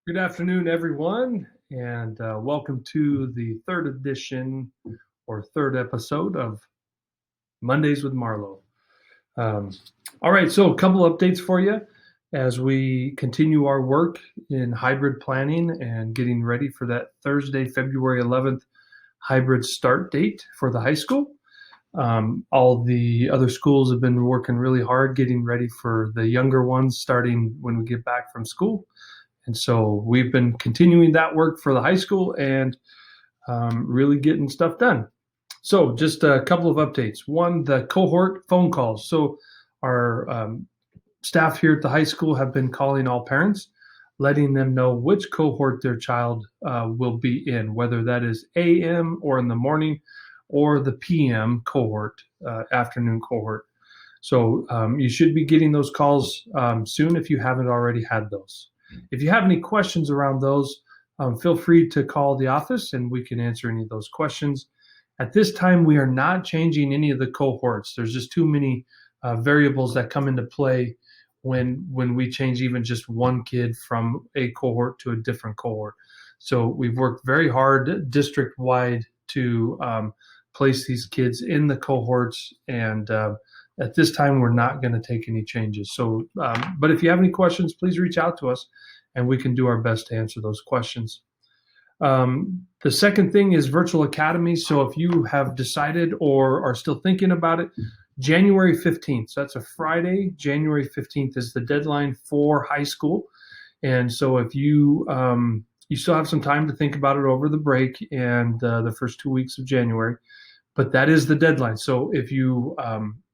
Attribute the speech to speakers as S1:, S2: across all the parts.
S1: Good afternoon, everyone, and welcome to the third edition or third episode of Mondays with Marlow. All right, so a couple updates for you as we continue our work in hybrid planning and getting ready for that Thursday, February 11th hybrid start date for the high school. All the other schools have been working really hard getting ready for the younger ones starting when we get back from school. And so we've been continuing that work for the high school and really getting stuff done. So just a couple of updates. One, the cohort phone calls. So our staff here at the high school have been calling all parents, letting them know which cohort their child will be in, whether that is AM or in the morning or the PM cohort, afternoon cohort. So you should be getting those calls soon if you haven't already had those. If you have any questions around those, feel free to call the office and we can answer any of those questions. At this time, we are not changing any of the cohorts. There's just too many variables that come into play when we change even just one kid from a cohort to a different cohort. So we've worked very hard district-wide to place these kids in the cohorts, and at this time, we're not going to take any changes. So, but if you have any questions, please reach out to us and we can do our best to answer those questions. The second thing is virtual academy. So if you have decided or are still thinking about it, January 15th, so that's a Friday, January 15th is the deadline for high school. And so if you still have some time to think about it over the break and the first 2 weeks of January, but that is the deadline. So if you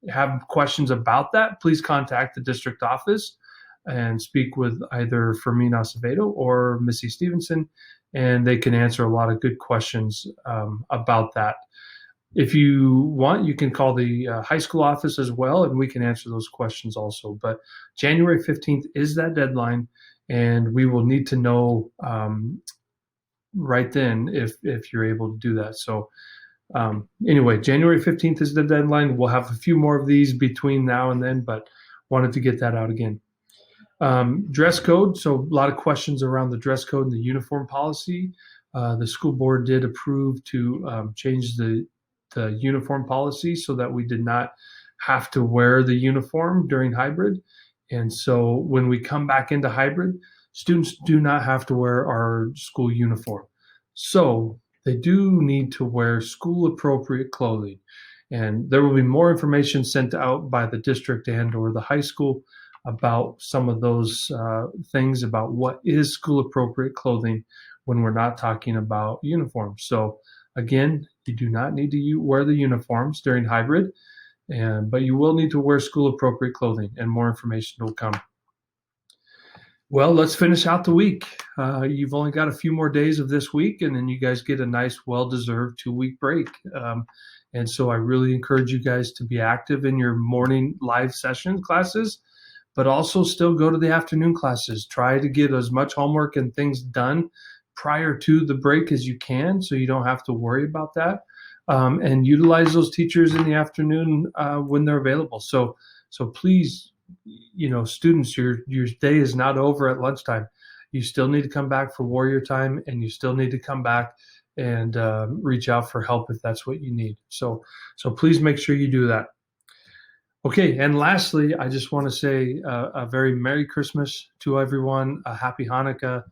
S1: have questions about that, please contact the district office and speak with either Fermin Acevedo or Missy Stevenson, and they can answer a lot of good questions about that. If you want, you can call the high school office as well, and we can answer those questions also. But January 15th is that deadline, and we will need to know right then if you're able to do that. So anyway, January 15th is the deadline. We'll have a few more of these between now and then, but wanted to get that out again. Dress code. So a lot of questions around the dress code and the uniform policy. The school board did approve to change the uniform policy so that we did not have to wear the uniform during hybrid. And so when we come back into hybrid, students do not have to wear our school uniform. So they do need to wear school appropriate clothing. And there will be more information sent out by the district and or the high school about some of those things about what is school appropriate clothing when we're not talking about uniforms. So again, you do not need to wear the uniforms during hybrid, but you will need to wear school appropriate clothing, and more information will come. Well, let's finish out the week. You've only got a few more days of this week, and then you guys get a nice, well-deserved 2-week break. And so I really encourage you guys to be active in your morning live session classes, but also still go to the afternoon classes. Try to get as much homework and things done prior to the break as you can, so you don't have to worry about that. And utilize those teachers in the afternoon when they're available. So please, students, your day is not over at lunchtime. You still need to come back for warrior time, and you still need to come back and reach out for help if that's what you need. So please make sure you do that. Okay, and lastly, I just want to say a very Merry Christmas to everyone, a Happy Hanukkah,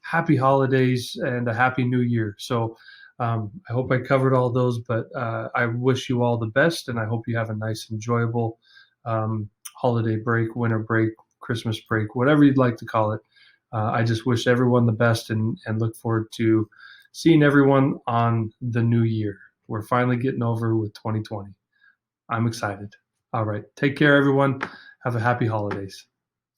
S1: Happy Holidays, and a Happy New Year. So I hope I covered all those, but I wish you all the best, and I hope you have a nice, enjoyable holiday break, winter break, Christmas break, whatever you'd like to call it. I just wish everyone the best and look forward to seeing everyone on the new year. We're finally getting over with 2020. I'm excited. All right. Take care, everyone. Have a happy holidays.